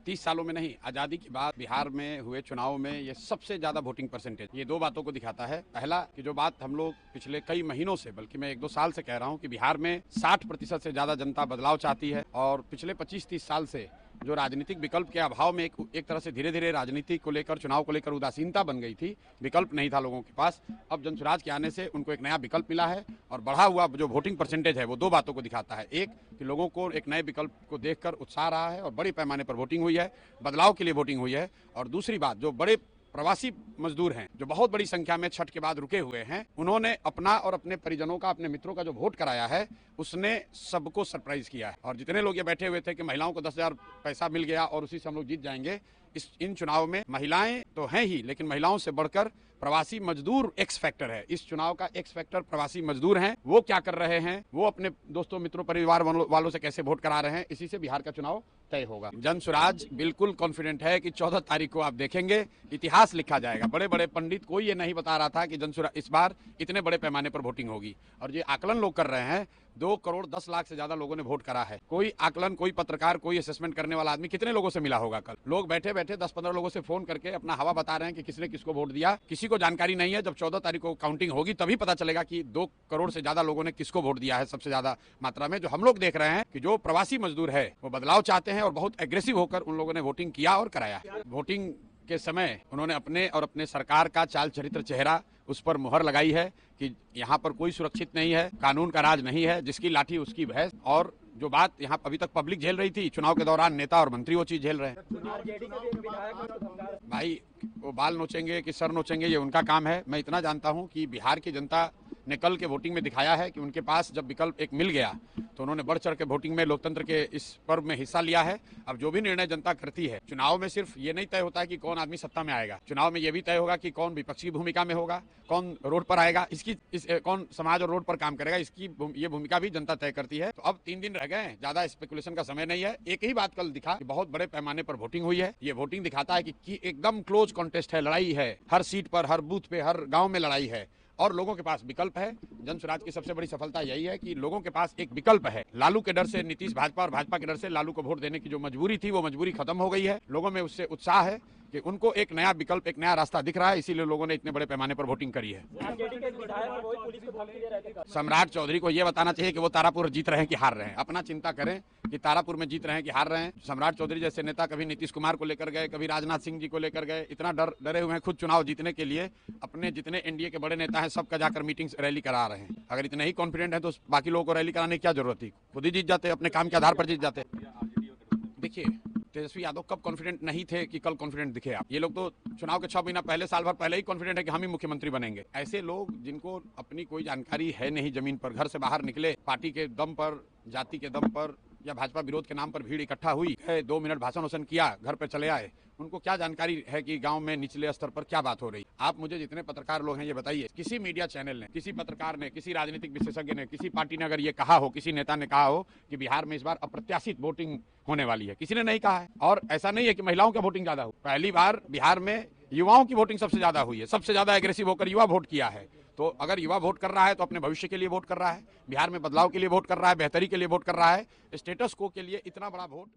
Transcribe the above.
30 सालों में नहीं, आज़ादी के बाद बिहार में हुए चुनाव में ये सबसे ज़्यादा वोटिंग परसेंटेज। ये दो बातों को दिखाता है। पहला कि जो बात हम लोग पिछले कई महीनों से, बल्कि मैं 1-2 साल से कह रहा हूँ कि बिहार में 60% से ज़्यादा जनता बदलाव चाहती है, और पिछले 25-30 साल से जो राजनीतिक विकल्प के अभाव में एक तरह से धीरे धीरे राजनीति को लेकर, चुनाव को लेकर उदासीनता बन गई थी, विकल्प नहीं था लोगों के पास। अब जनसुराज के आने से उनको एक नया विकल्प मिला है, और बढ़ा हुआ जो वोटिंग परसेंटेज है वो दो बातों को दिखाता है। एक कि लोगों को एक नए विकल्प को देखकर उत्साह रहा है और बड़े पैमाने पर वोटिंग हुई है, बदलाव के लिए वोटिंग हुई है। और दूसरी बात, जो बड़े प्रवासी मजदूर हैं जो बहुत बड़ी संख्या में छठ के बाद रुके हुए हैं, उन्होंने अपना और अपने परिजनों का, अपने मित्रों का जो वोट कराया है उसने सबको सरप्राइज किया है। और जितने लोग ये बैठे हुए थे कि महिलाओं को 10,000 पैसा मिल गया और उसी से हम लोग जीत जाएंगे, इन चुनाव में महिलाएं तो हैं ही, लेकिन महिलाओं से बढ़कर प्रवासी मजदूर एक्स फैक्टर है। इस चुनाव का एक्स फैक्टर प्रवासी मजदूर हैं। वो क्या कर रहे हैं, वो अपने दोस्तों मित्रों परिवार वालों से कैसे वोट करा रहे हैं, इसी से बिहार का चुनाव तय होगा। जनसुराज बिल्कुल कॉन्फिडेंट है कि 14 तारीख को आप देखेंगे इतिहास लिखा जाएगा। बड़े बड़े पंडित कोई ये नहीं बता रहा था कि जनसुराज इस बार इतने बड़े पैमाने पर वोटिंग होगी, और ये आकलन लोग कर रहे हैं। 2 करोड़ 10 लाख से ज्यादा लोगों ने वोट करा है। कोई आकलन, कोई पत्रकार, कोई असेसमेंट करने वाला आदमी कितने लोगों से मिला होगा कल? लोग बैठे बैठे 10-15 लोगों से फोन करके अपना हवा बता रहे हैं कि किसने किसको वोट दिया। किसी को जानकारी नहीं है। जब 14 तारीख को काउंटिंग होगी तभी पता चलेगा कि 2 करोड़ से ज्यादा लोगों ने किसको वोट दिया है सबसे ज्यादा मात्रा में। जो हम लोग देख रहे हैं कि जो प्रवासी मजदूर है वो बदलाव चाहते हैं, और बहुत एग्रेसिव होकर उन लोगों ने वोटिंग किया और कराया। वोटिंग के समय उन्होंने अपने और अपने सरकार का चाल चरित्र, चेहरा, उस पर मुहर लगाई है कि यहाँ पर कोई सुरक्षित नहीं है, कानून का राज नहीं है, जिसकी लाठी उसकी भैंस। और जो बात यहाँ अभी तक पब्लिक झेल रही थी, चुनाव के दौरान नेता और मंत्री वो चीज झेल रहे हैं। भाई वो बाल नोचेंगे कि सर नोचेंगे, ये उनका काम है। मैं इतना जानता हूँ कि बिहार की जनता ने कल के वोटिंग में दिखाया है कि उनके पास जब विकल्प एक मिल गया तो उन्होंने बढ़ चढ़ के वोटिंग में, लोकतंत्र के इस पर्व में हिस्सा लिया है। अब जो भी निर्णय जनता करती है, चुनाव में सिर्फ ये नहीं तय होता है कि कौन आदमी सत्ता में आएगा, चुनाव में ये भी तय होगा कि कौन विपक्षी भूमिका में होगा, कौन रोड पर आएगा, कौन समाज और रोड पर काम करेगा, इसकी ये भूमिका भी जनता तय करती है। तो अब 3 दिन रह गए, ज्यादा स्पेकुलेशन का समय नहीं है। एक ही बात कल दिखा कि बहुत बड़े पैमाने पर वोटिंग हुई है। ये वोटिंग दिखाता है कि एकदम क्लोज कॉन्टेस्ट है, लड़ाई है, हर सीट पर, हर बूथ पे, हर गाँव में लड़ाई है, और लोगों के पास विकल्प है। जनसुराज की सबसे बड़ी सफलता यही है कि लोगों के पास एक विकल्प है। लालू के डर से नीतीश भाजपा, और भाजपा के डर से लालू को वोट देने की जो मजबूरी थी, वो मजबूरी खत्म हो गई है। लोगों में उससे उत्साह है कि उनको एक नया विकल्प, एक नया रास्ता दिख रहा है, इसीलिए लोगों ने इतने बड़े पैमाने पर वोटिंग करी है। सम्राट चौधरी को यह बताना चाहिए कि वो तारापुर जीत रहे हैं कि हार रहे हैं। अपना चिंता करें कि तारापुर में जीत रहे हैं कि हार रहे हैं। सम्राट चौधरी जैसे नेता कभी नीतीश कुमार को लेकर गए, कभी राजनाथ सिंह जी को लेकर गए, इतना डरे हुए हैं खुद चुनाव जीतने के लिए। अपने जितने एनडीए के बड़े नेता हैं सबका जाकर मीटिंग, रैली करा रहे हैं। अगर इतने ही कॉन्फिडेंट है तो बाकी लोगों को रैली कराने की क्या जरूरत थी? खुद ही जीत जाते, अपने काम के आधार पर जीत जाते। देखिए, तेजस्वी यादव कब कॉन्फिडेंट नहीं थे कि कल कॉन्फिडेंट दिखे आप? ये लोग तो चुनाव के 6 महीना पहले, साल भर पहले ही कॉन्फिडेंट है कि हम ही मुख्यमंत्री बनेंगे। ऐसे लोग जिनको अपनी कोई जानकारी है नहीं, जमीन पर, घर से बाहर निकले, पार्टी के दम पर, जाति के दम पर, या भाजपा विरोध के नाम पर भीड़ इकट्ठा हुई है, 2 मिनट भाषण वसन किया, घर पे चले आए। उनको क्या जानकारी है कि गांव में निचले स्तर पर क्या बात हो रही? आप मुझे जितने पत्रकार लोग हैं ये बताइए, किसी मीडिया चैनल ने, किसी पत्रकार ने, किसी राजनीतिक विशेषज्ञ ने, किसी पार्टी ने अगर ये कहा हो, किसी नेता ने कहा हो कि बिहार में इस बार अप्रत्याशित वोटिंग होने वाली है? किसी ने नहीं कहा है। और ऐसा नहीं है कि महिलाओं की वोटिंग ज्यादा हो। पहली बार बिहार में युवाओं की वोटिंग सबसे ज्यादा हुई है। सबसे ज्यादा एग्रेसिव होकर युवा वोट किया है। तो अगर युवा वोट कर रहा है तो अपने भविष्य के लिए वोट कर रहा है, बिहार में बदलाव के लिए वोट कर रहा है, बेहतरी के लिए वोट कर रहा है। स्टेटस को के लिए इतना बड़ा वोट